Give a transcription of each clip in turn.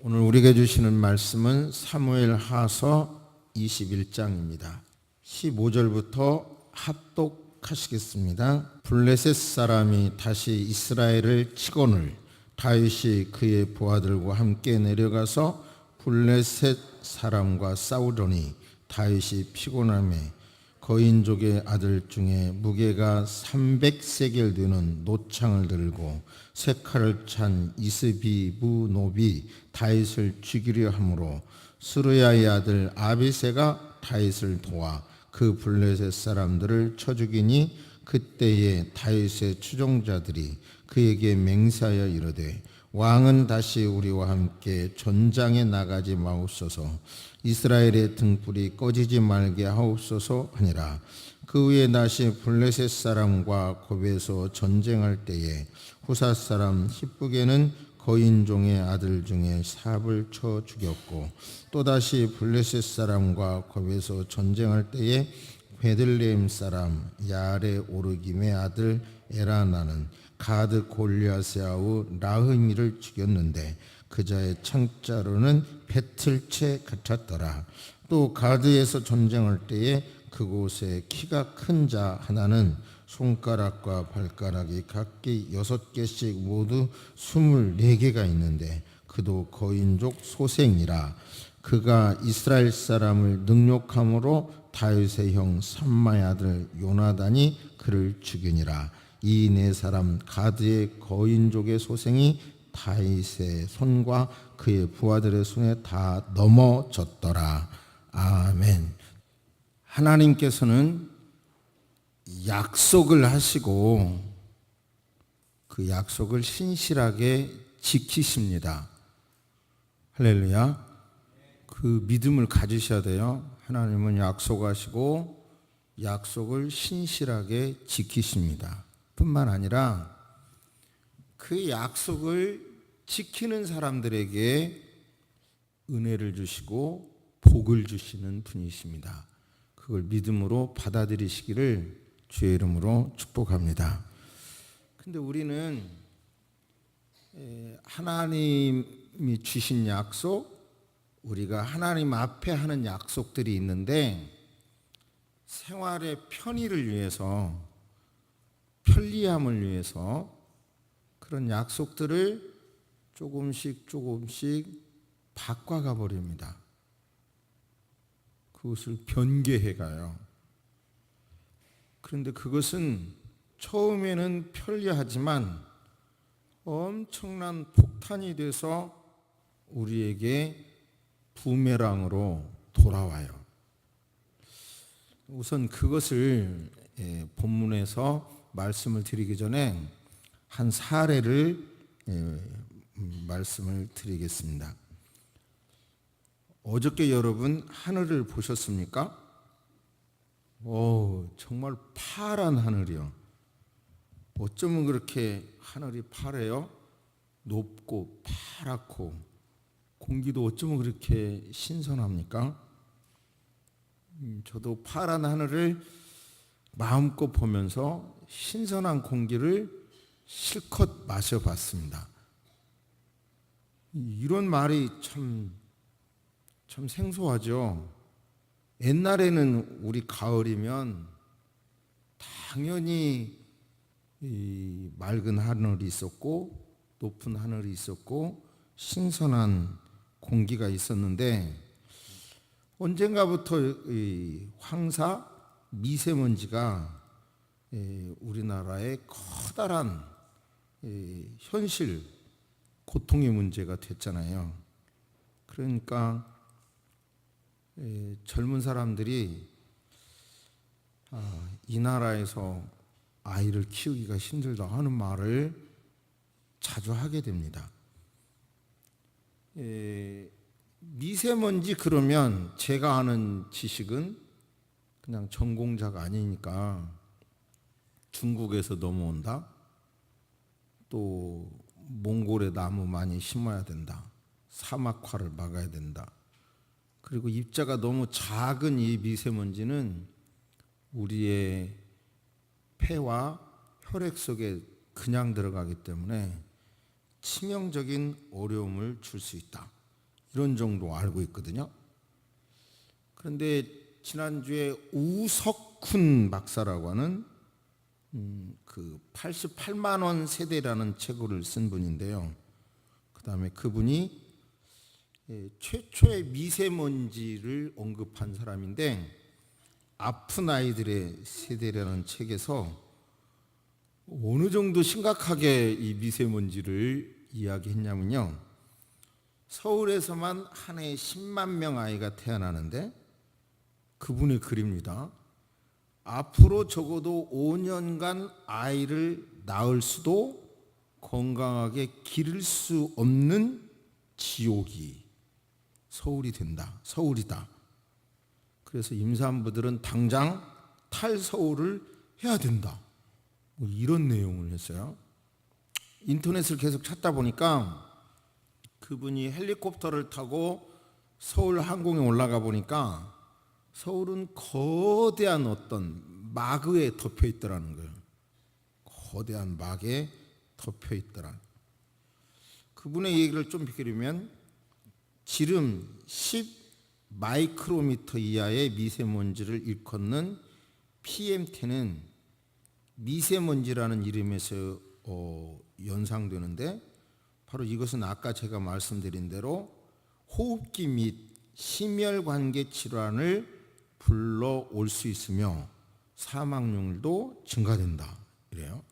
오늘 우리에게 주시는 말씀은 사무엘하서 21장입니다. 15절부터 합독하시겠습니다. 블레셋 사람이 다시 이스라엘을 치거늘 다윗이 그의 부하들과 함께 내려가서 블레셋 사람과 싸우더니 다윗이 피곤함에 거인족의 아들 중에 무게가 300세겔 되는 노창을 들고 세 칼을 찬 이스비브노비 다윗을 죽이려 하므로 스루야의 아들 아비새가 다윗을 도와 그 블레셋 사람들을 쳐 죽이니 그때에 다윗의 추종자들이 그에게 맹세하여 이르되 왕은 다시 우리와 함께 전장에 나가지 마옵소서. 이스라엘의 등불이 꺼지지 말게 하옵소서 하니라. 그 후에 다시 블레셋 사람과 곱에서 전쟁할 때에 후사 사람 히브게는 거인종의 아들 중에 삽을 쳐 죽였고 또다시 블레셋 사람과 곱에서 전쟁할 때에 베들레헴 사람 야레 오르김의 아들 에라나는 가드 골리앗의 아우 라흐미를 죽였는데 그자의 창자로는 배틀채 같았더라. 또 가드에서 전쟁할 때에 그곳에 키가 큰 자 하나는 손가락과 발가락이 각기 6개씩 모두 24개가 있는데 그도 거인족 소생이라. 그가 이스라엘 사람을 능욕함으로 다윗의 형 삼마의 아들 요나단이 그를 죽이니라. 이 네 사람 가드의 거인족의 소생이 다윗의 손과 그의 부하들의 손에 다 넘어졌더라. 아멘. 하나님께서는 약속을 하시고 그 약속을 신실하게 지키십니다. 할렐루야. 그 믿음을 가지셔야 돼요. 하나님은 약속하시고 약속을 신실하게 지키십니다. 뿐만 아니라 그 약속을 지키는 사람들에게 은혜를 주시고 복을 주시는 분이십니다. 그걸 믿음으로 받아들이시기를 주의 이름으로 축복합니다. 근데 우리는 하나님이 주신 약속, 우리가 하나님 앞에 하는 약속들이 있는데 생활의 편의를 위해서, 편리함을 위해서 그런 약속들을 조금씩 바꿔가 버립니다. 그것을 변개해 가요. 그런데 그것은 처음에는 편리하지만 엄청난 폭탄이 돼서 우리에게 부메랑으로 돌아와요. 우선 그것을 본문에서 말씀을 드리기 전에 한 사례를 말씀을 드리겠습니다. 어저께 여러분 하늘을 보셨습니까? 정말 파란 하늘이요. 어쩌면 그렇게 하늘이 파래요? 높고 파랗고 공기도 어쩌면 그렇게 신선합니까? 저도 파란 하늘을 마음껏 보면서 신선한 공기를 실컷 마셔봤습니다. 이런 말이 참 생소하죠. 옛날에는 우리 가을이면 당연히 이 맑은 하늘이 있었고 높은 하늘이 있었고 신선한 공기가 있었는데 언젠가부터 이 황사 미세먼지가 우리나라의 커다란 현실 고통의 문제가 됐잖아요. 그러니까 젊은 사람들이 이 나라에서 아이를 키우기가 힘들다 하는 말을 자주 하게 됩니다. 미세먼지 그러면 제가 아는 지식은 그냥 전공자가 아니니까 중국에서 넘어온다. 또 몽골에 나무 많이 심어야 된다. 사막화를 막아야 된다. 그리고 입자가 너무 작은 이 미세먼지는 우리의 폐와 혈액 속에 그냥 들어가기 때문에 치명적인 어려움을 줄 수 있다. 이런 정도 알고 있거든요. 그런데 지난주에 우석훈 박사라고 하는 그 88만 원 세대라는 책을 쓴 분인데요. 그다음에 그분이 최초의 미세먼지를 언급한 사람인데 아픈 아이들의 세대라는 책에서 어느 정도 심각하게 이 미세먼지를 이야기했냐면요. 서울에서만 한 해에 10만 명 아이가 태어나는데 그분의 글입니다. 앞으로 적어도 5년간 아이를 낳을 수도 건강하게 기를 수 없는 지옥이 서울이다. 그래서 임산부들은 당장 탈서울을 해야 된다. 뭐 이런 내용을 했어요. 인터넷을 계속 찾다 보니까 그분이 헬리콥터를 타고 서울 항공에 올라가 보니까 서울은 거대한 어떤 마그에 덮여 있더라는 거예요. 거대한 막에 덮여 있더라. 그분의 얘기를 좀 비교하면 지름 10 마이크로미터 이하의 미세먼지를 일컫는 PM10은 미세먼지라는 이름에서 연상되는데 바로 이것은 아까 제가 말씀드린 대로 호흡기 및 심혈관계 질환을 불러올 수 있으며 사망률도 증가된다. 이래요.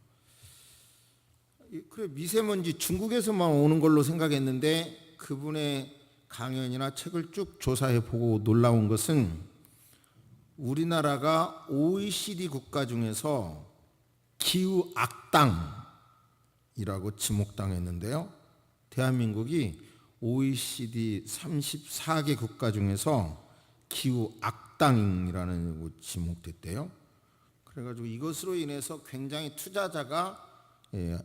그래 미세먼지 중국에서만 오는 걸로 생각했는데 그분의 강연이나 책을 쭉 조사해 보고 놀라운 것은 우리나라가 OECD 국가 중에서 기후 악당이라고 지목당했는데요. 대한민국이 OECD 34개 국가 중에서 기후 악당이라는 지목됐대요. 그래가지고 이것으로 인해서 굉장히 투자자가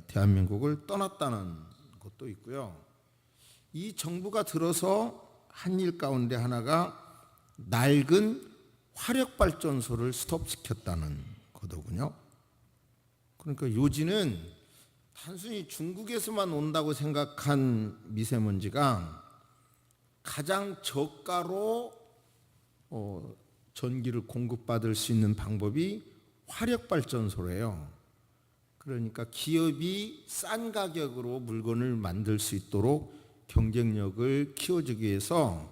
대한민국을 떠났다는 것도 있고요. 이 정부가 들어서 한 일 가운데 하나가 낡은 화력발전소를 스톱시켰다는 거더군요. 그러니까 요지는 단순히 중국에서만 온다고 생각한 미세먼지가 가장 저가로 전기를 공급받을 수 있는 방법이 화력발전소래요. 그러니까 기업이 싼 가격으로 물건을 만들 수 있도록 경쟁력을 키워주기 위해서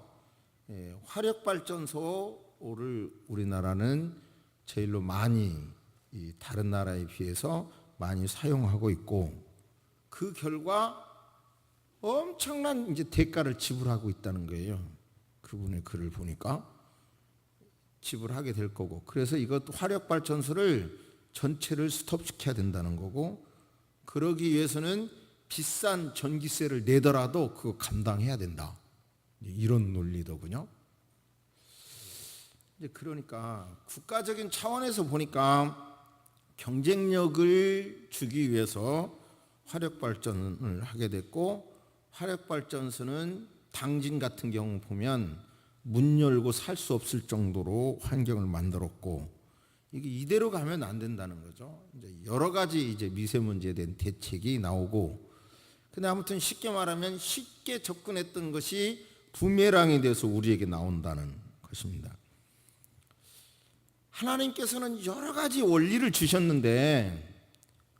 화력발전소를 우리나라는 제일로 많이 다른 나라에 비해서 많이 사용하고 있고 그 결과 엄청난 이제 대가를 지불하고 있다는 거예요. 그분의 글을 보니까 지불하게 될 거고 그래서 이것 화력발전소를 전체를 스톱시켜야 된다는 거고 그러기 위해서는 비싼 전기세를 내더라도 그거 감당해야 된다. 이런 논리더군요. 이제 그러니까 국가적인 차원에서 보니까 경쟁력을 주기 위해서 화력발전을 하게 됐고 화력발전소는 당진 같은 경우 보면 문 열고 살 수 없을 정도로 환경을 만들었고 이게 이대로 가면 안 된다는 거죠. 이제 여러 가지 이제 미세먼지에 대한 대책이 나오고 근데 아무튼 쉽게 말하면 쉽게 접근했던 것이 부메랑이 돼서 우리에게 나온다는 것입니다. 하나님께서는 여러 가지 원리를 주셨는데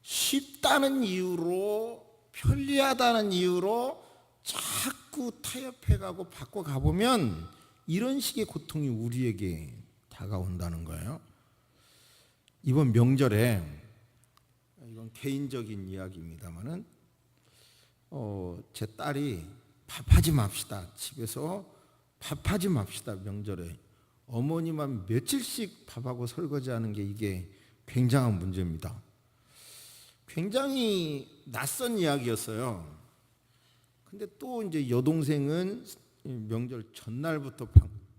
쉽다는 이유로 편리하다는 이유로 자꾸 타협해가고 바꿔가보면 이런 식의 고통이 우리에게 다가온다는 거예요. 이번 명절에 이건 개인적인 이야기입니다만은 제 딸이 밥하지 맙시다. 집에서 밥하지 맙시다. 명절에 어머니만 며칠씩 밥하고 설거지하는 게 이게 굉장한 문제입니다. 굉장히 낯선 이야기였어요. 근데 또 이제 여동생은 명절 전날부터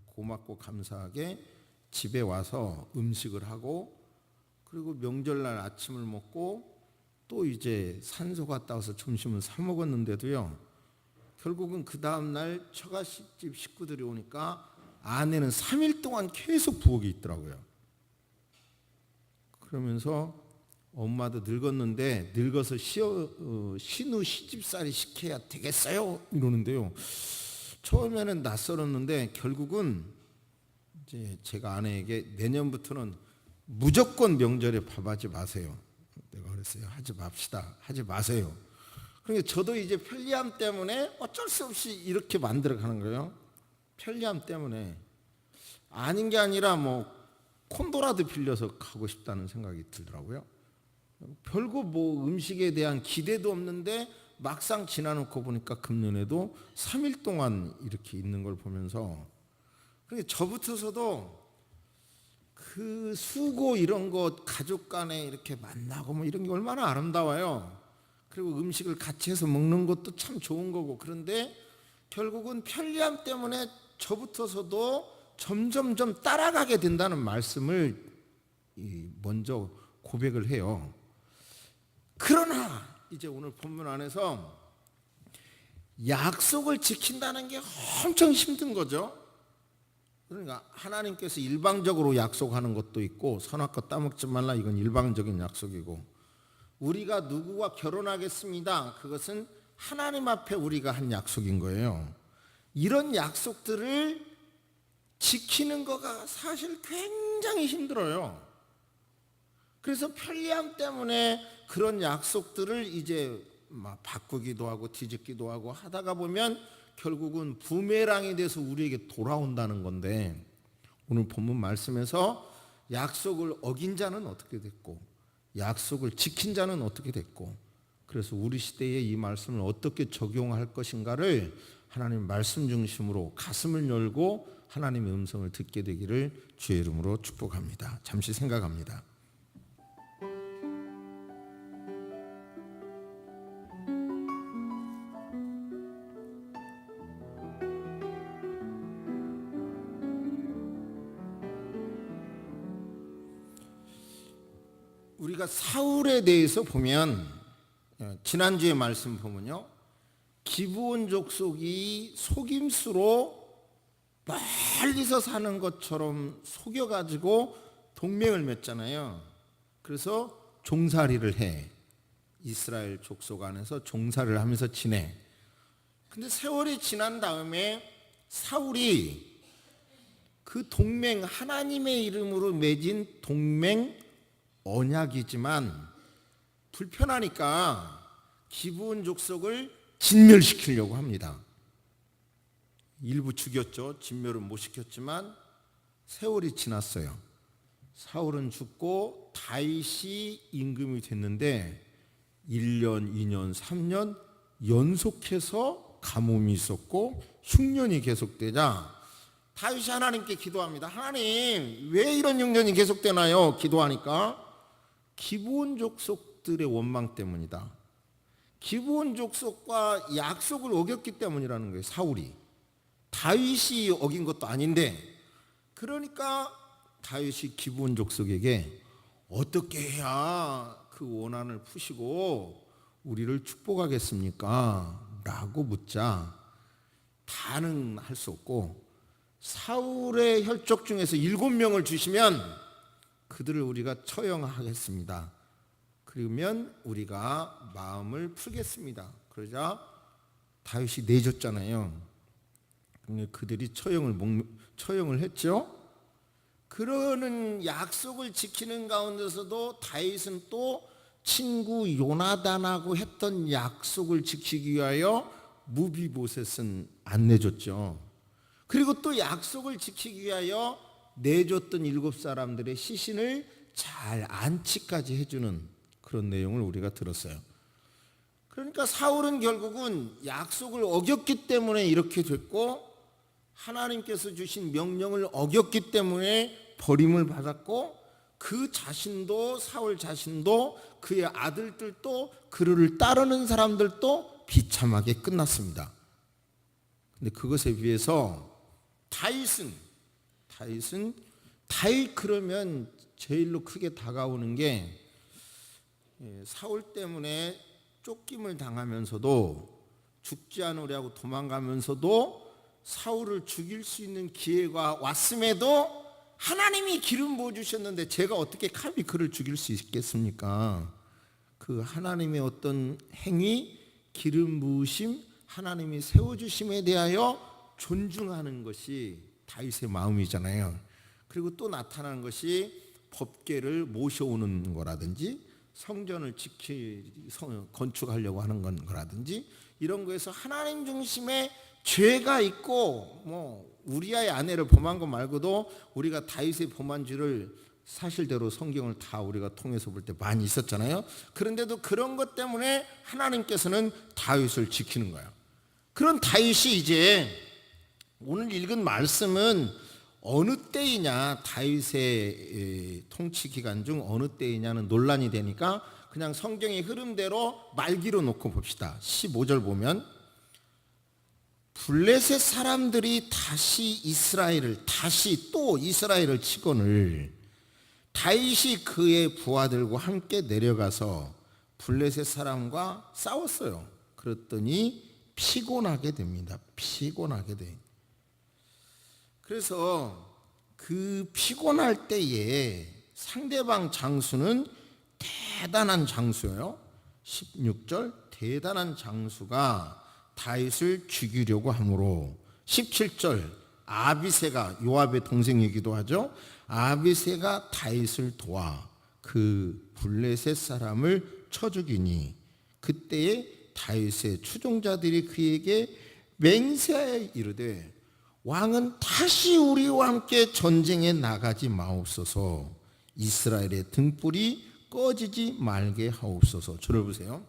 고맙고 감사하게 집에 와서 음식을 하고 그리고 명절날 아침을 먹고 또 이제 산소 갔다 와서 점심을 사 먹었는데도요. 결국은 그 다음날 처갓집 식구들이 오니까 아내는 3일 동안 계속 부엌에 있더라고요. 그러면서 엄마도 늙었는데 늙어서 신우 시집살이 시켜야 되겠어요? 이러는데요. 처음에는 낯설었는데 결국은 이제 제가 아내에게 내년부터는 무조건 명절에 밥하지 마세요. 내가 그랬어요. 하지 맙시다. 하지 마세요. 그러니까 저도 이제 편리함 때문에 어쩔 수 없이 이렇게 만들어 가는 거예요. 편리함 때문에. 아닌 게 아니라 뭐 콘도라도 빌려서 가고 싶다는 생각이 들더라고요. 별거 뭐 음식에 대한 기대도 없는데 막상 지나놓고 보니까 금년에도 3일 동안 이렇게 있는 걸 보면서, 그러니까 저부터서도 그 수고 이런 거 가족 간에 이렇게 만나고 뭐 이런 게 얼마나 아름다워요. 그리고 음식을 같이 해서 먹는 것도 참 좋은 거고. 그런데 결국은 편리함 때문에 저부터서도 점점점 따라가게 된다는 말씀을 먼저 고백을 해요. 그러나 이제 오늘 본문 안에서 약속을 지킨다는 게 엄청 힘든 거죠. 그러니까 하나님께서 일방적으로 약속하는 것도 있고, 선악과 따먹지 말라, 이건 일방적인 약속이고, 우리가 누구와 결혼하겠습니다, 그것은 하나님 앞에 우리가 한 약속인 거예요. 이런 약속들을 지키는 거가 사실 굉장히 힘들어요. 그래서 편리함 때문에 그런 약속들을 이제 막 바꾸기도 하고 뒤집기도 하고 하다가 보면 결국은 부메랑이 돼서 우리에게 돌아온다는 건데, 오늘 본문 말씀에서 약속을 어긴 자는 어떻게 됐고 약속을 지킨 자는 어떻게 됐고, 그래서 우리 시대에 이 말씀을 어떻게 적용할 것인가를 하나님 말씀 중심으로 가슴을 열고 하나님의 음성을 듣게 되기를 주의 이름으로 축복합니다. 잠시 생각합니다. 우리가 사울에 대해서 보면, 지난주에 말씀 보면요, 기브온 족속이 속임수로 멀리서 사는 것처럼 속여가지고 동맹을 맺잖아요. 그래서 종살이를 해. 이스라엘 족속 안에서 종살이를 하면서 지내. 근데 세월이 지난 다음에 사울이 그 동맹, 하나님의 이름으로 맺은 동맹 언약이지만 불편하니까 기브온 족속을 진멸시키려고 합니다. 일부 죽였죠. 진멸은 못 시켰지만 세월이 지났어요. 사울은 죽고 다윗이 임금이 됐는데 1년, 2년, 3년 연속해서 가뭄이 있었고 흉년이 계속되자 다윗이 하나님께 기도합니다. 하나님, 왜 이런 흉년이 계속되나요? 기도하니까 기브온 족속들의 원망 때문이다. 기브온 족속과 약속을 어겼기 때문이라는 거예요. 사울이. 다윗이 어긴 것도 아닌데, 그러니까 다윗이 기브온 족속에게 어떻게 해야 그 원한을 푸시고 우리를 축복하겠습니까? 라고 묻자 다는 할 수 없고, 사울의 혈족 중에서 7명을 주시면 그들을 우리가 처형하겠습니다. 그러면 우리가 마음을 풀겠습니다. 그러자 다윗이 내줬잖아요. 그들이 처형을 했죠. 그러는 약속을 지키는 가운데서도 다윗은 또 친구 요나단하고 했던 약속을 지키기 위하여 무비보셋은 안 내줬죠. 그리고 또 약속을 지키기 위하여 내줬던 7사람들의 시신을 잘 안치까지 해주는 그런 내용을 우리가 들었어요. 그러니까 사울은 결국은 약속을 어겼기 때문에 이렇게 됐고, 하나님께서 주신 명령을 어겼기 때문에 버림을 받았고, 그 자신도, 사울 자신도, 그의 아들들도, 그를 따르는 사람들도 비참하게 끝났습니다. 근데 그것에 비해서 다윗 그러면 제일로 크게 다가오는 게, 사울 때문에 쫓김을 당하면서도 죽지 않으려고 도망가면서도 사울을 죽일 수 있는 기회가 왔음에도 하나님이 기름 부어주셨는데 제가 어떻게 감히 그를 죽일 수 있겠습니까? 그 하나님의 어떤 행위, 기름 부으심, 하나님이 세워주심에 대하여 존중하는 것이 다윗의 마음이잖아요. 그리고 또 나타나는 것이 법궤를 모셔오는 거라든지 성전을 건축하려고 하는 거라든지 이런 거에서 하나님 중심의 죄가 있고 뭐 우리아의 아내를 범한 것 말고도 우리가 다윗의 범한 죄를 사실대로 성경을 다 우리가 통해서 볼 때 많이 있었잖아요. 그런데도 그런 것 때문에 하나님께서는 다윗을 지키는 거예요. 그런 다윗이 이제 오늘 읽은 말씀은 어느 때이냐, 다윗의 통치 기간 중 어느 때이냐는 논란이 되니까 그냥 성경의 흐름대로 말기로 놓고 봅시다. 15절 보면 블레셋 사람들이 다시 또 이스라엘을 치거늘 다윗이 그의 부하들과 함께 내려가서 블레셋 사람과 싸웠어요. 그랬더니 피곤하게 됩니다. 피곤하게 돼. 그래서 그 피곤할 때에 상대방 장수는 대단한 장수예요. 16절 대단한 장수가 다윗을 죽이려고 하므로 17절 아비새가 요압의 동생이기도 하죠. 아비새가 다윗을 도와 그 블레셋 사람을 쳐 죽이니 그때에 다윗의 추종자들이 그에게 맹세하여 이르되 왕은 다시 우리와 함께 전쟁에 나가지 마옵소서. 이스라엘의 등불이 꺼지지 말게 하옵소서. 저를 보세요.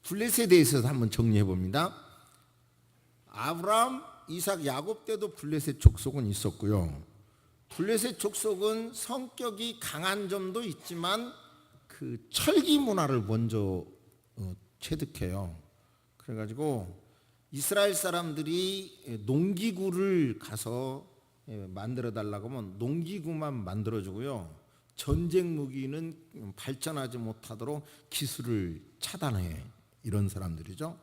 블레셋에 대해서 한번 정리해 봅니다. 아브라함, 이삭, 야곱 때도 블레셋 족속은 있었고요. 블레셋 족속은 성격이 강한 점도 있지만 그 철기 문화를 먼저 체득해요. 그래가지고 이스라엘 사람들이 농기구를 가서 만들어 달라고 하면 농기구만 만들어주고요. 전쟁 무기는 발전하지 못하도록 기술을 차단해. 이런 사람들이죠.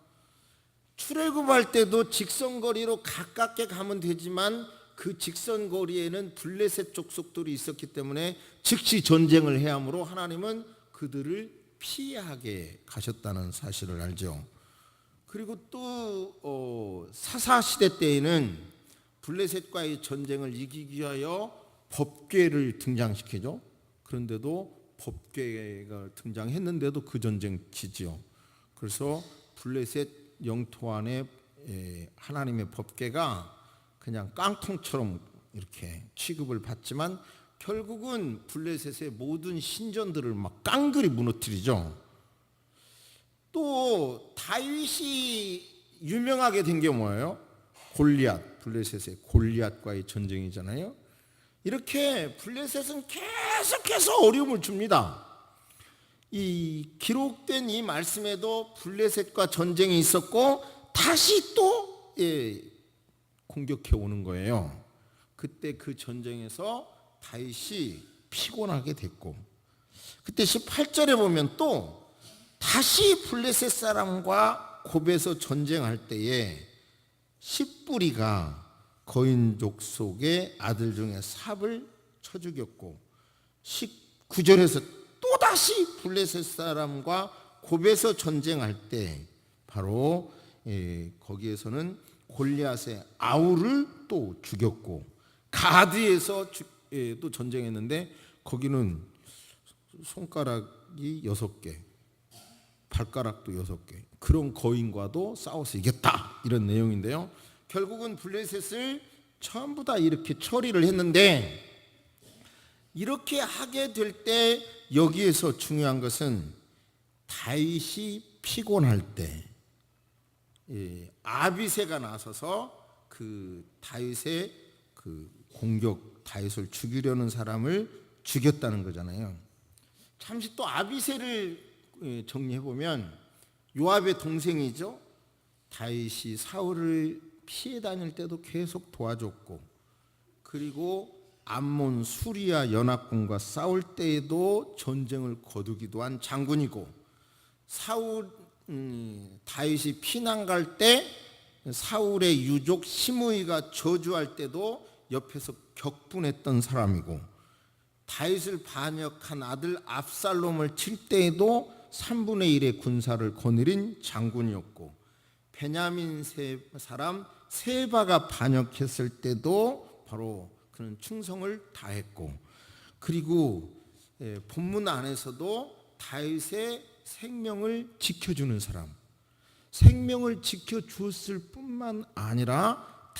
출애굽할 때도 직선거리로 가깝게 가면 되지만 그 직선거리에는 블레셋 족속들이 있었기 때문에 즉시 전쟁을 해야 하므로 하나님은 그들을 피하게 가셨다는 사실을 알죠. 그리고 또 사사시대 때에는 블레셋과의 전쟁을 이기기 위하여 법궤를 등장시키죠. 그런데도 법궤가 등장했는데도 그 전쟁 지지요. 그래서 블레셋 영토 안에 하나님의 법궤가 그냥 깡통처럼 이렇게 취급을 받지만 결국은 블레셋의 모든 신전들을 막 깡그리 무너뜨리죠. 또 다윗이 유명하게 된 게 뭐예요? 골리앗, 블레셋의 골리앗과의 전쟁이잖아요. 이렇게 블레셋은 계속해서 어려움을 줍니다. 이 기록된 이 말씀에도 블레셋과 전쟁이 있었고 다시 또 공격해 오는 거예요. 그때 그 전쟁에서 다윗이 피곤하게 됐고 그때 18절에 보면 또 다시 블레셋 사람과 곱에서 전쟁할 때에 십부리가 거인족 속의 아들 중에 삽을 쳐 죽였고 19절에서 또다시 블레셋 사람과 곱에서 전쟁할 때 바로 거기에서는 골리앗의 아우를 또 죽였고 가드에서 또 전쟁했는데 거기는 손가락이 6개 발가락도 6개 그런 거인과도 싸워서 이겼다 이런 내용인데요. 결국은 블레셋을 전부 다 이렇게 처리를 했는데 이렇게 하게 될 때 여기에서 중요한 것은 다윗이 피곤할 때 아비새가 나서서 그 다윗의 그 공격 다윗을 죽이려는 사람을 죽였다는 거잖아요. 잠시 또 아비새를 정리해 보면 요압의 동생이죠. 다윗이 사울을 피해 다닐 때도 계속 도와줬고 그리고 암몬 수리아 연합군과 싸울 때에도 전쟁을 거두기도 한 장군이고 다윗이 피난 갈 때 사울의 유족 시므이가 저주할 때도 옆에서 격분했던 사람이고 다윗을 반역한 아들 압살롬을 칠 때에도 3분의 1의 군사를 거느린 장군이었고 베냐민 사람 세바가 반역했을 때도 바로 그는 충성을 다했고, 그리고 본문 안에서도 다윗의 생명을 지켜주는 사람, 생명을 지켜주었을 뿐만 아니라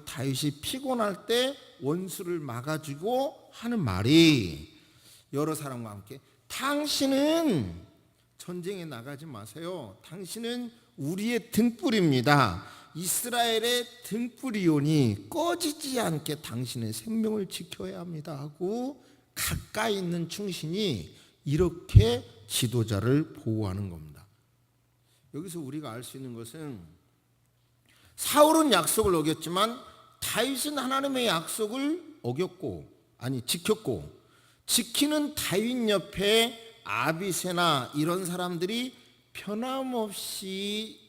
다윗이 피곤할 때 원수를 막아주고 하는 말이, 여러 사람과 함께 당신은 전쟁에 나가지 마세요. 당신은 우리의 등불입니다. 이스라엘의 등불이오니 꺼지지 않게 당신의 생명을 지켜야 합니다 하고 가까이 있는 충신이 이렇게 지도자를 보호하는 겁니다. 여기서 우리가 알 수 있는 것은, 사울은 약속을 어겼지만 다윗은 하나님의 약속을 지켰고, 지키는 다윗 옆에 아비새나 이런 사람들이 변함없이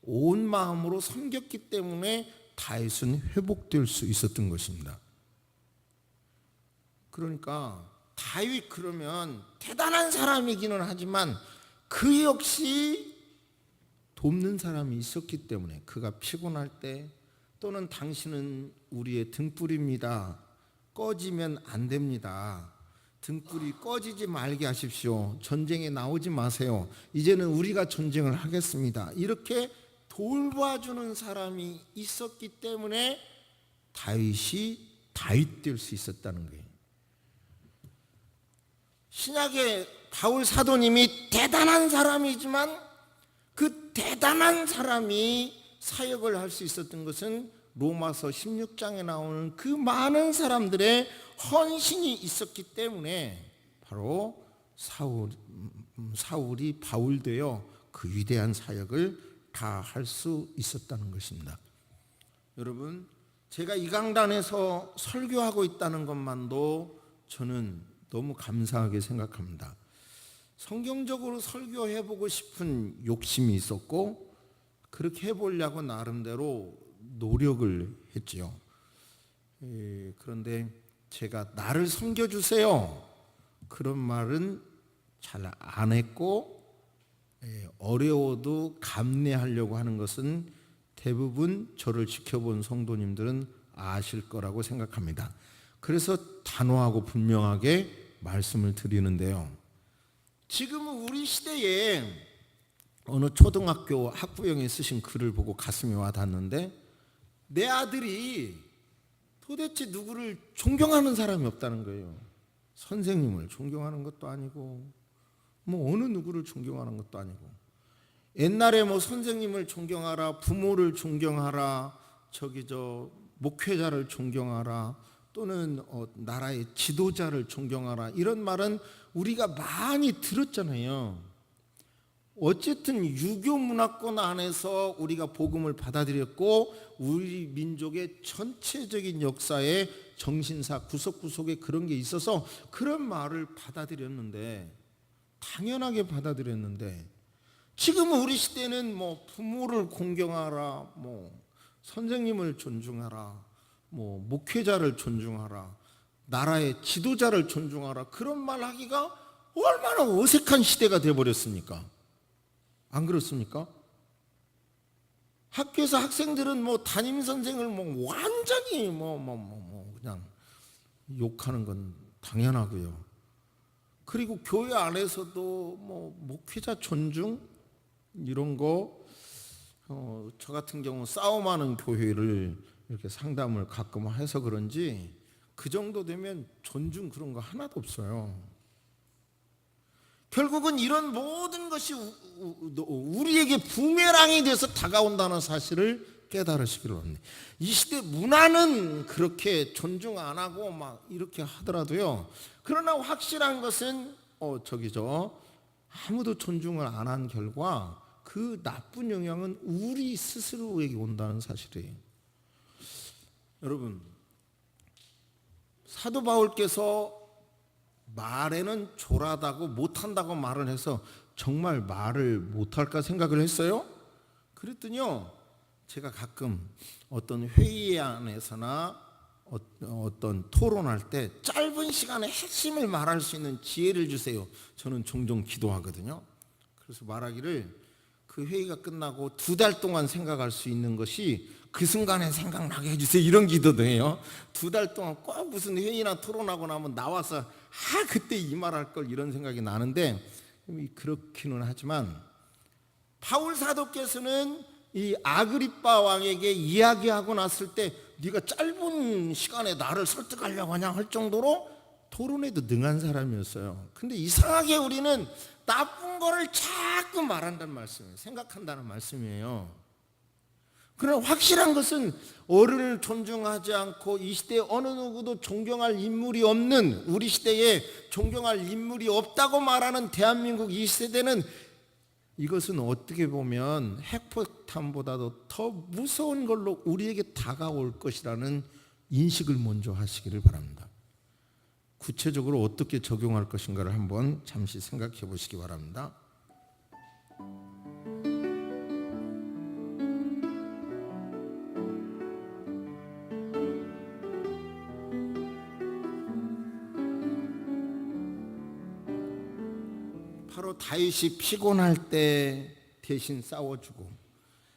온 마음으로 섬겼기 때문에 다윗은 회복될 수 있었던 것입니다. 그러니까 다윗 그러면 대단한 사람이기는 하지만 그 역시 돕는 사람이 있었기 때문에, 그가 피곤할 때 또는 당신은 우리의 등불입니다, 꺼지면 안 됩니다, 등불이 꺼지지 말게 하십시오, 전쟁에 나오지 마세요, 이제는 우리가 전쟁을 하겠습니다, 이렇게 돌봐주는 사람이 있었기 때문에 다윗이 다윗 될 수 있었다는 거예요. 신약의 바울 사도님이 대단한 사람이지만 그 대단한 사람이 사역을 할 수 있었던 것은 로마서 16장에 나오는 그 많은 사람들의 헌신이 있었기 때문에 바로 사울이 바울 되어 그 위대한 사역을 다 할 수 있었다는 것입니다. 여러분, 제가 이 강단에서 설교하고 있다는 것만도 저는 너무 감사하게 생각합니다. 성경적으로 설교해보고 싶은 욕심이 있었고, 그렇게 해보려고 나름대로 노력을 했지요. 그런데 제가 나를 섬겨주세요, 그런 말은 잘 안 했고, 어려워도 감내하려고 하는 것은 대부분 저를 지켜본 성도님들은 아실 거라고 생각합니다. 그래서 단호하고 분명하게 말씀을 드리는데요, 지금 우리 시대에 어느 초등학교 학부형이 쓰신 글을 보고 가슴이 와닿는데, 내 아들이 도대체 누구를 존경하는 사람이 없다는 거예요. 선생님을 존경하는 것도 아니고, 어느 누구를 존경하는 것도 아니고, 옛날에 선생님을 존경하라, 부모를 존경하라, 목회자를 존경하라, 또는 나라의 지도자를 존경하라, 이런 말은 우리가 많이 들었잖아요. 어쨌든 유교 문화권 안에서 우리가 복음을 받아들였고, 우리 민족의 전체적인 역사에 정신사 구석구석에 그런 게 있어서 그런 말을 받아들였는데, 당연하게 받아들였는데, 지금은 우리 시대는 부모를 공경하라, 선생님을 존중하라, 목회자를 존중하라, 나라의 지도자를 존중하라, 그런 말 하기가 얼마나 어색한 시대가 되어버렸습니까? 안 그렇습니까? 학교에서 학생들은 담임선생을 완전히 그냥 욕하는 건 당연하고요. 그리고 교회 안에서도 목회자 존중 이런 거, 저 같은 경우 싸움하는 교회를 이렇게 상담을 가끔 해서 그런지 그 정도 되면 존중 그런 거 하나도 없어요. 결국은 이런 모든 것이 우리에게 부메랑이 돼서 다가온다는 사실을 깨달으시기를 바랍니다. 이 시대 문화는 그렇게 존중 안 하고 이렇게 하더라도요, 그러나 확실한 것은 아무도 존중을 안 한 결과 그 나쁜 영향은 우리 스스로에게 온다는 사실이에요. 여러분, 사도 바울께서 말에는 조라다고 못한다고 말을 해서 정말 말을 못할까 생각을 했어요. 그랬더니요, 제가 가끔 어떤 회의 안에서나 어떤 토론할 때 짧은 시간에 핵심을 말할 수 있는 지혜를 주세요. 저는 종종 기도하거든요. 그래서 말하기를, 그 회의가 끝나고 2달 동안 생각할 수 있는 것이 그 순간에 생각나게 해주세요 이런 기도도 해요. 2달 동안 꼭 무슨 회의나 토론하고 나면 나와서 그때 이 말 할 걸 이런 생각이 나는데, 그렇기는 하지만 바울 사도께서는 이 아그리빠 왕에게 이야기하고 났을 때 네가 짧은 시간에 나를 설득하려고 하냐 할 정도로 토론에도 능한 사람이었어요. 근데 이상하게 우리는 나쁜 거를 자꾸 말한다는 말씀이에요. 생각한다는 말씀이에요. 그러나 확실한 것은 어른을 존중하지 않고 이 시대에 어느 누구도 존경할 인물이 없는, 우리 시대에 존경할 인물이 없다고 말하는 대한민국 이 세대는, 이것은 어떻게 보면 핵폭탄보다도 더 무서운 걸로 우리에게 다가올 것이라는 인식을 먼저 하시기를 바랍니다. 구체적으로 어떻게 적용할 것인가를 한번 잠시 생각해 보시기 바랍니다. 바로 다윗이 피곤할 때 대신 싸워주고,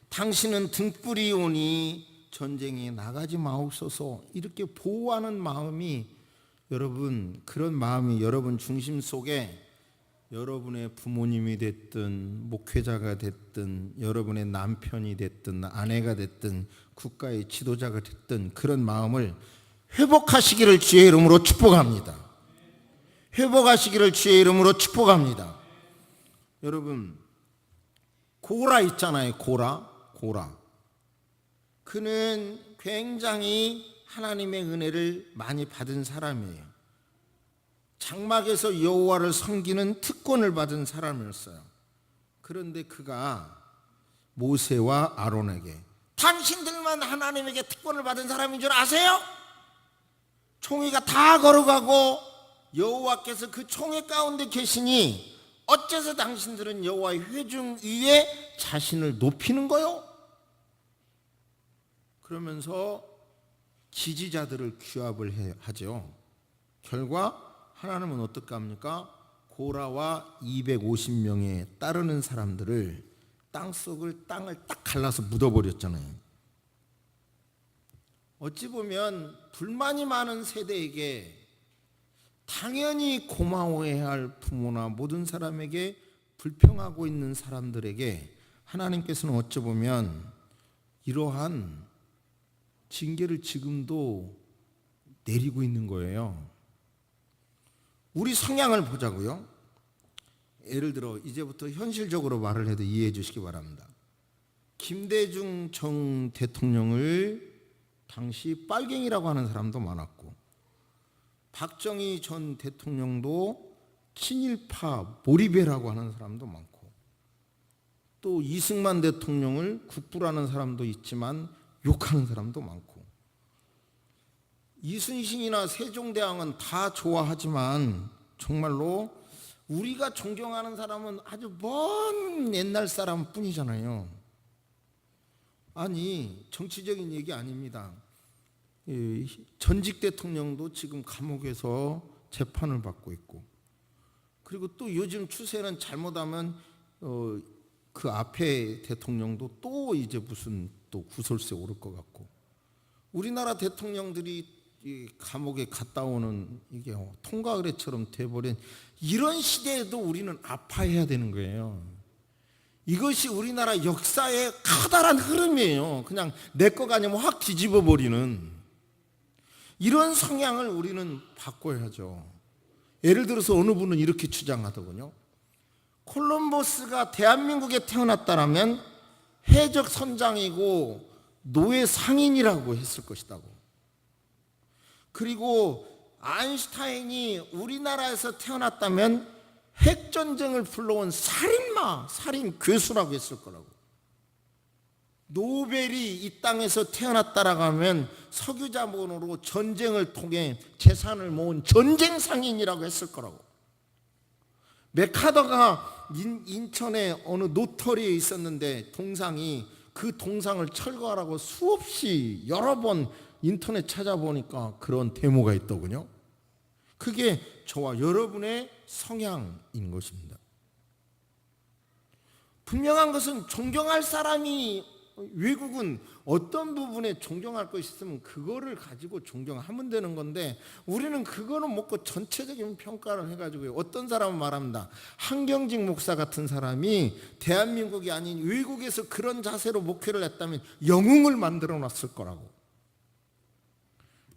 당신은 등불이 오니 전쟁에 나가지 마옵소서 이렇게 보호하는 마음이, 여러분, 그런 마음이 여러분 중심 속에 여러분의 부모님이 됐든 목회자가 됐든 여러분의 남편이 됐든 아내가 됐든 국가의 지도자가 됐든 그런 마음을 회복하시기를 주의 이름으로 축복합니다. 회복하시기를 주의 이름으로 축복합니다. 여러분, 고라 있잖아요. 고라. 그는 굉장히 하나님의 은혜를 많이 받은 사람이에요. 장막에서 여호와를 섬기는 특권을 받은 사람이었어요. 그런데 그가 모세와 아론에게, 당신들만 하나님에게 특권을 받은 사람인 줄 아세요? 총회가 다 걸어가고 여호와께서 그 총회 가운데 계시니 어째서 당신들은 여호와의 회중 위에 자신을 높이는 거요? 그러면서 지지자들을 규합을 하죠. 결과 하나님은 어떻게 합니까? 고라와 250명의 따르는 사람들을 땅을 딱 갈라서 묻어버렸잖아요. 어찌 보면 불만이 많은 세대에게 당연히 고마워해야 할 부모나 모든 사람에게 불평하고 있는 사람들에게 하나님께서는 어찌 보면 이러한 징계를 지금도 내리고 있는 거예요. 우리 성향을 보자고요. 예를 들어 이제부터 현실적으로 말을 해도 이해해 주시기 바랍니다. 김대중 전 대통령을 당시 빨갱이라고 하는 사람도 많았고, 박정희 전 대통령도 친일파 몰입해라고 하는 사람도 많고, 또 이승만 대통령을 국부라는 사람도 있지만 욕하는 사람도 많고, 이순신이나 세종대왕은 다 좋아하지만 정말로 우리가 존경하는 사람은 아주 먼 옛날 사람 뿐이잖아요. 아니, 정치적인 얘기 아닙니다. 전직 대통령도 지금 감옥에서 재판을 받고 있고, 그리고 또 요즘 추세는 잘못하면 그 앞에 대통령도 또 이제 무슨 또 구설수에 오를 것 같고, 우리나라 대통령들이 감옥에 갔다 오는 이게 통과 의례처럼 돼버린 이런 시대에도 우리는 아파해야 되는 거예요. 이것이 우리나라 역사의 커다란 흐름이에요. 그냥 내 거가 아니면 확 뒤집어 버리는 이런 성향을 우리는 바꿔야죠. 예를 들어서 어느 분은 이렇게 주장하더군요. 콜럼버스가 대한민국에 태어났다라면 해적 선장이고 노예 상인이라고 했을 것이라고. 그리고 아인슈타인이 우리나라에서 태어났다면 핵전쟁을 불러온 살인 괴수라고 했을 거라고. 노벨이 이 땅에서 태어났다라고 하면 석유자본으로 전쟁을 통해 재산을 모은 전쟁 상인이라고 했을 거라고. 메카더가 인천에 어느 노터리에 있었는데 동상이, 그 동상을 철거하라고 수없이 여러 번 인터넷 찾아보니까 그런 데모가 있더군요. 그게 저와 여러분의 성향인 것입니다. 분명한 것은 존경할 사람이 외국은 어떤 부분에 존경할 것이 있으면 그거를 가지고 존경하면 되는 건데 우리는 그거는 먹고 전체적인 평가를 해가지고 어떤 사람은 말합니다. 한경직 목사 같은 사람이 대한민국이 아닌 외국에서 그런 자세로 목회를 했다면 영웅을 만들어 놨을 거라고.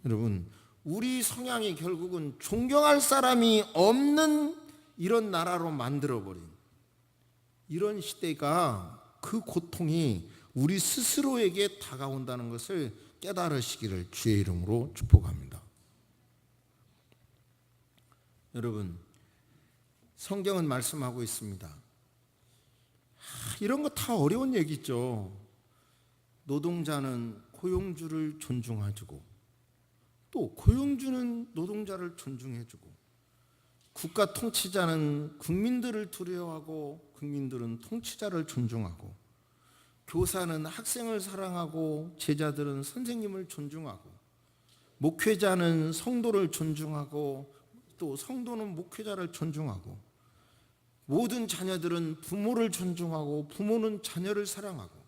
여러분, 우리 성향이 결국은 존경할 사람이 없는 이런 나라로 만들어버린 이런 시대가 그 고통이 우리 스스로에게 다가온다는 것을 깨달으시기를 주의 이름으로 축복합니다. 여러분, 성경은 말씀하고 있습니다. 이런 거 다 어려운 얘기죠. 노동자는 고용주를 존중해주고 또 고용주는 노동자를 존중해주고 국가 통치자는 국민들을 두려워하고 국민들은 통치자를 존중하고 교사는 학생을 사랑하고 제자들은 선생님을 존중하고 목회자는 성도를 존중하고 또 성도는 목회자를 존중하고 모든 자녀들은 부모를 존중하고 부모는 자녀를 사랑하고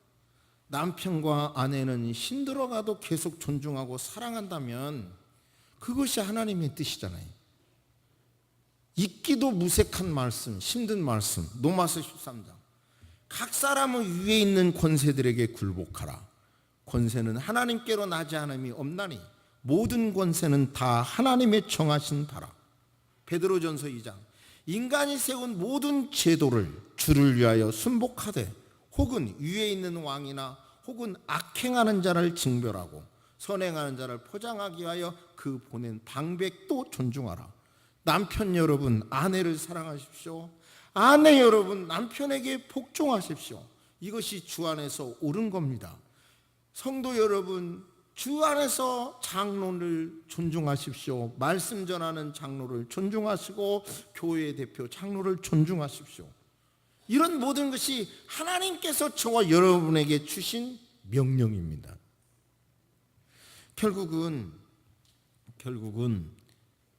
남편과 아내는 힘들어가도 계속 존중하고 사랑한다면 그것이 하나님의 뜻이잖아요. 읽기도 무색한 말씀, 힘든 말씀, 로마서 13장. 각 사람은 위에 있는 권세들에게 굴복하라. 권세는 하나님께로 나지 않음이 없나니 모든 권세는 다 하나님의 정하신 바라. 베드로전서 2장. 인간이 세운 모든 제도를 주를 위하여 순복하되 혹은 위에 있는 왕이나 혹은 악행하는 자를 징벌하고 선행하는 자를 포장하기 위하여 그 보낸 방백도 존중하라. 남편 여러분, 아내를 사랑하십시오. 아내 여러분, 남편에게 복종하십시오. 이것이 주 안에서 옳은 겁니다. 성도 여러분, 주 안에서 장로를 존중하십시오. 말씀 전하는 장로를 존중하시고 교회 대표 장로를 존중하십시오. 이런 모든 것이 하나님께서 저와 여러분에게 주신 명령입니다. 결국은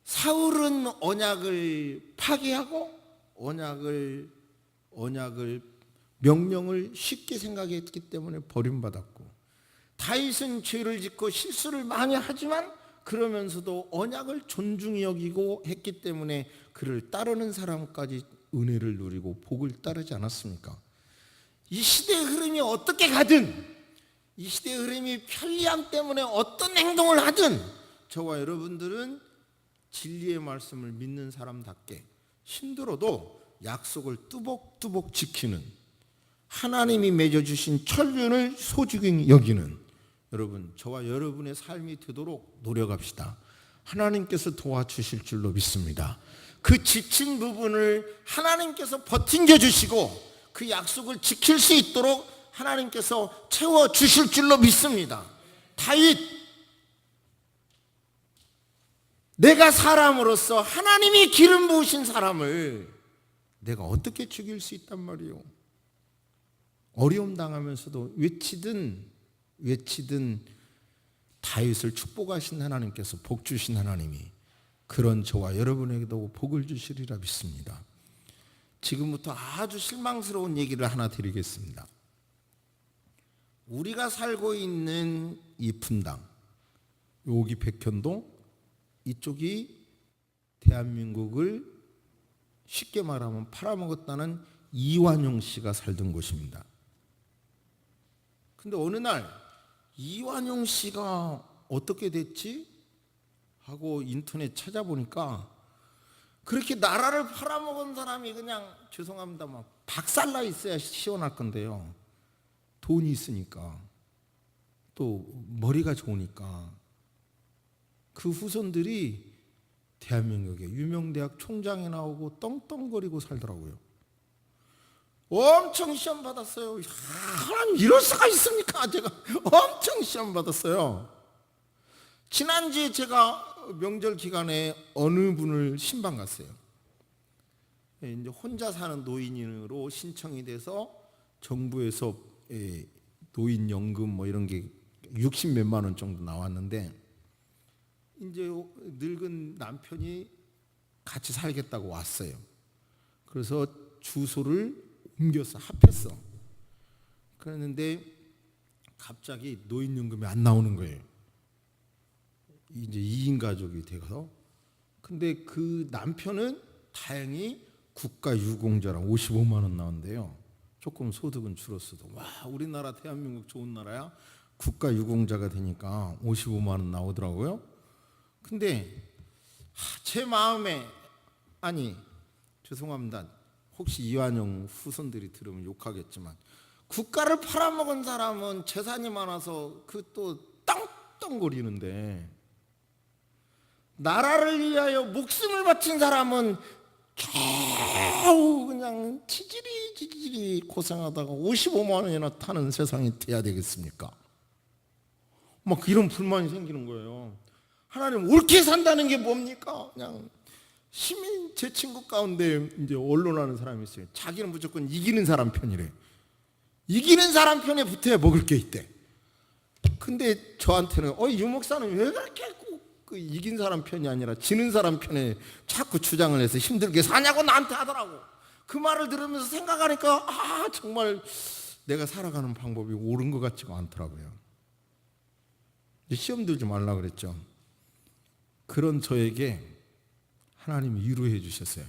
사울은 언약을 파기하고 언약을 명령을 쉽게 생각했기 때문에 버림받았고 다윗은 죄를 짓고 실수를 많이 하지만 그러면서도 언약을 존중히 여기고 했기 때문에 그를 따르는 사람까지 은혜를 누리고 복을 따르지 않았습니까? 이 시대의 흐름이 어떻게 가든 이 시대의 흐름이 편리함 때문에 어떤 행동을 하든 저와 여러분들은 진리의 말씀을 믿는 사람답게 힘들어도 약속을 뚜벅뚜벅 지키는 하나님이 맺어주신 천륜을 소중히 여기는 여러분, 저와 여러분의 삶이 되도록 노력합시다. 하나님께서 도와주실 줄로 믿습니다. 그 지친 부분을 하나님께서 버틴겨 주시고 그 약속을 지킬 수 있도록 하나님께서 채워주실 줄로 믿습니다. 다윗, 내가 사람으로서 하나님이 기름 부으신 사람을 내가 어떻게 죽일 수 있단 말이에요. 어려움 당하면서도 외치든 다윗을 축복하신 하나님께서 복 주신 하나님이 그런 저와 여러분에게도 복을 주시리라 믿습니다. 지금부터 아주 실망스러운 얘기를 하나 드리겠습니다. 우리가 살고 있는 이 분당, 여기 백현동, 이쪽이 대한민국을 쉽게 말하면 팔아먹었다는 이완용 씨가 살던 곳입니다. 근데 어느 날 이완용 씨가 어떻게 됐지? 하고 인터넷 찾아보니까 그렇게 나라를 팔아먹은 사람이 그냥 죄송합니다 막 박살나 있어야 시원할 건데요. 돈이 있으니까 또 머리가 좋으니까 그 후손들이 대한민국의 유명대학 총장에 나오고 떵떵거리고 살더라고요. 엄청 시험 받았어요. 하나님 이럴 수가 있습니까? 제가 엄청 시험 받았어요. 지난주에 제가 명절 기간에 어느 분을 신방 갔어요. 이제 혼자 사는 노인으로 신청이 돼서 정부에서 노인연금 뭐 이런 게 60 몇만 원 정도 나왔는데 이제 늙은 남편이 같이 살겠다고 왔어요. 그래서 주소를 옮겼어. 합했어. 그랬는데 갑자기 노인연금이 안 나오는 거예요. 이제 2인 가족이 돼서. 근데 그 남편은 다행히 국가유공자랑 55만 원 나온대요. 조금 소득은 줄었어도. 와, 우리나라 대한민국 좋은 나라야. 국가유공자가 되니까 55만 원 나오더라고요. 근데 제 마음에, 아니 죄송합니다. 혹시 이완용 후손들이 들으면 욕하겠지만, 국가를 팔아먹은 사람은 재산이 많아서 그 또 떵떵거리는데, 나라를 위하여 목숨을 바친 사람은 겨우 그냥 지지리 고생하다가 55만 원이나 타는 세상이 돼야 되겠습니까? 막 이런 불만이 생기는 거예요. 하나님, 옳게 산다는 게 뭡니까? 그냥 시민, 제 친구 가운데 이제 언론하는 사람이 있어요. 자기는 무조건 이기는 사람 편이래. 이기는 사람 편에 붙어야 먹을 게 있대. 근데 저한테는 유 목사는 왜 그렇게 꼭 그 이긴 사람 편이 아니라 지는 사람 편에 자꾸 주장을 해서 힘들게 사냐고 나한테 하더라고. 그 말을 들으면서 생각하니까 정말 내가 살아가는 방법이 옳은 것 같지가 않더라고요. 시험 들지 말라 그랬죠. 그런 저에게 하나님이 위로해 주셨어요.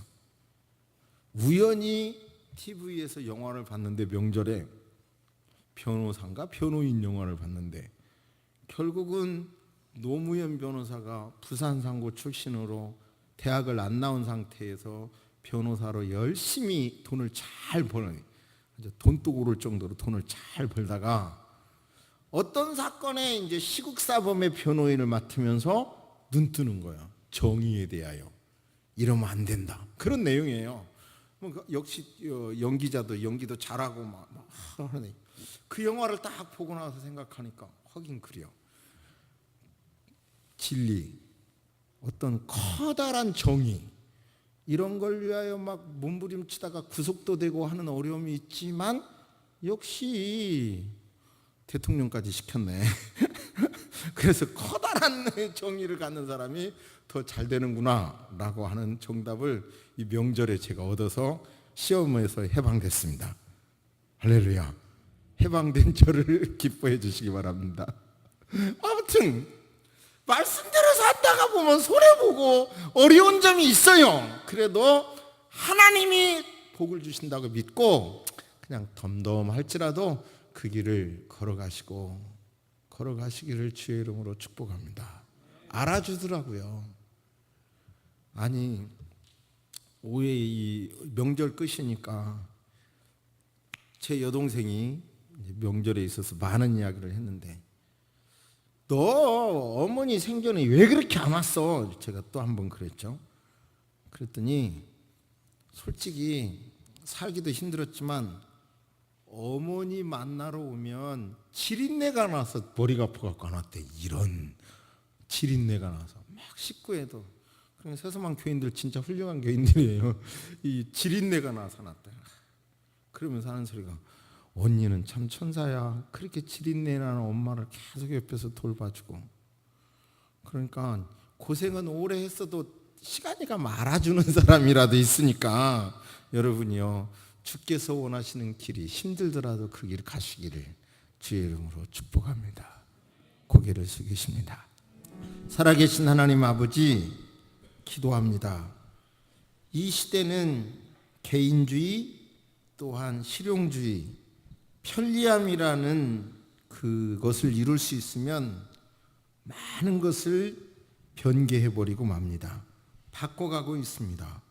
우연히 TV에서 영화를 봤는데, 명절에 변호사인가 변호인 영화를 봤는데, 결국은 노무현 변호사가 부산상고 출신으로 대학을 안 나온 상태에서 변호사로 열심히 돈을 잘 버는, 돈도 오를 정도로 돈을 잘 벌다가 어떤 사건에 이제 시국사범의 변호인을 맡으면서 눈 뜨는 거야. 정의에 대하여 이러면 안 된다. 그런 내용이에요. 역시 연기자도 연기도 잘하고 막 하네. 그 영화를 딱 보고 나서 생각하니까 하긴 그래요. 진리, 어떤 커다란 정의, 이런 걸 위하여 막 몸부림치다가 구속도 되고 하는 어려움이 있지만, 역시 대통령까지 시켰네. 그래서 커다란 정의를 갖는 사람이 더 잘 되는구나 라고 하는 정답을 이 명절에 제가 얻어서 시험에서 해방됐습니다. 할렐루야. 해방된 저를 기뻐해 주시기 바랍니다. 아무튼 말씀대로 살다가 보면 손해보고 어려운 점이 있어요. 그래도 하나님이 복을 주신다고 믿고 그냥 덤덤할지라도 그 길을 걸어가시기를 주의 이름으로 축복합니다. 알아주더라고요. 아니, 올해 이 명절 끝이니까 제 여동생이 명절에 있어서 많은 이야기를 했는데, 너 어머니 생전에 왜 그렇게 안 왔어? 제가 또 한 번 그랬죠. 그랬더니 솔직히 살기도 힘들었지만 어머니 만나러 오면 지린내가 나서 머리가 아파갖고 안 왔대. 이런 지린내가 나서 막 식구에도. 그러니까 세서만 교인들 진짜 훌륭한 교인들이에요. 이 지린내가 나서 났다. 그러면서 하는 소리가, 언니는 참 천사야. 그렇게 지린내 나는 엄마를 계속 옆에서 돌봐주고. 그러니까 고생은 오래 했어도 시간이가 말아주는 사람이라도 있으니까, 여러분이요, 주께서 원하시는 길이 힘들더라도 그 길 가시기를 주의 이름으로 축복합니다. 고개를 숙이십니다. 살아계신 하나님 아버지, 기도합니다. 이 시대는 개인주의, 또한 실용주의, 편리함이라는 그것을 이룰 수 있으면 많은 것을 변개해버리고 맙니다. 바꿔가고 있습니다.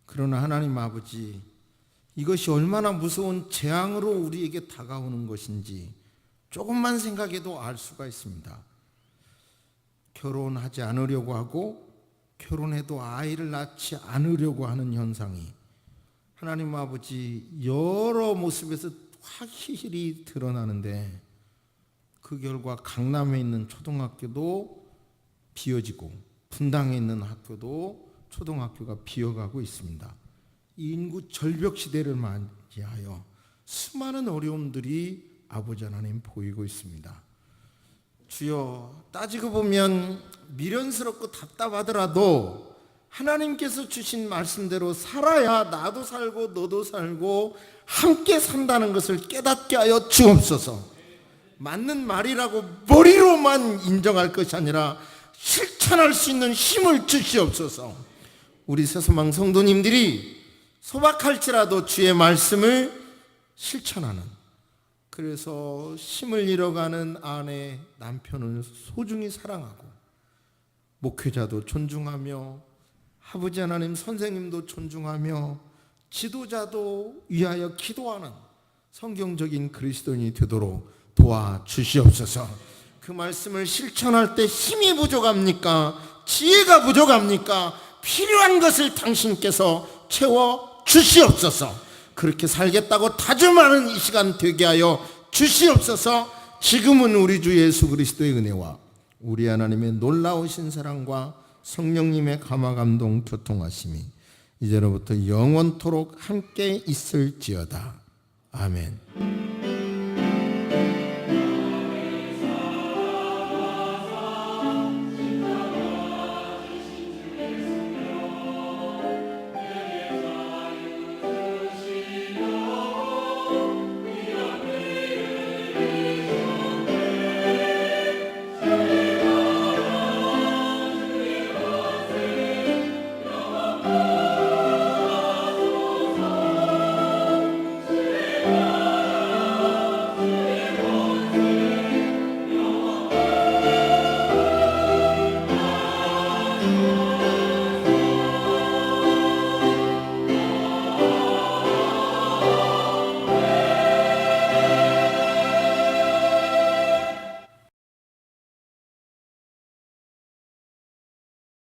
그러나 하나님 아버지, 이것이 얼마나 무서운 재앙으로 우리에게 다가오는 것인지 조금만 생각해도 알 수가 있습니다. 결혼하지 않으려고 하고 결혼해도 아이를 낳지 않으려고 하는 현상이 하나님 아버지 여러 모습에서 확실히 드러나는데, 그 결과 강남에 있는 초등학교도 비어지고 분당에 있는 학교도 초등학교가 비어가고 있습니다. 인구 절벽 시대를 맞이하여 수많은 어려움들이 아버지 하나님 보이고 있습니다. 주여, 따지고 보면 미련스럽고 답답하더라도 하나님께서 주신 말씀대로 살아야 나도 살고 너도 살고 함께 산다는 것을 깨닫게 하여 주옵소서. 맞는 말이라고 머리로만 인정할 것이 아니라 실천할 수 있는 힘을 주시옵소서. 우리 새소망 성도님들이 소박할지라도 주의 말씀을 실천하는, 그래서 힘을 잃어가는 아내, 남편을 소중히 사랑하고 목회자도 존중하며 아버지 하나님 선생님도 존중하며 지도자도 위하여 기도하는 성경적인 그리스도인이 되도록 도와주시옵소서. 그 말씀을 실천할 때 힘이 부족합니까? 지혜가 부족합니까? 필요한 것을 당신께서 채워주시옵소서. 그렇게 살겠다고 다짐하는 이 시간 되게 하여 주시옵소서. 지금은 우리 주 예수 그리스도의 은혜와 우리 하나님의 놀라우신 사랑과 성령님의 감화감동 교통하심이 이제로부터 영원토록 함께 있을지어다. 아멘.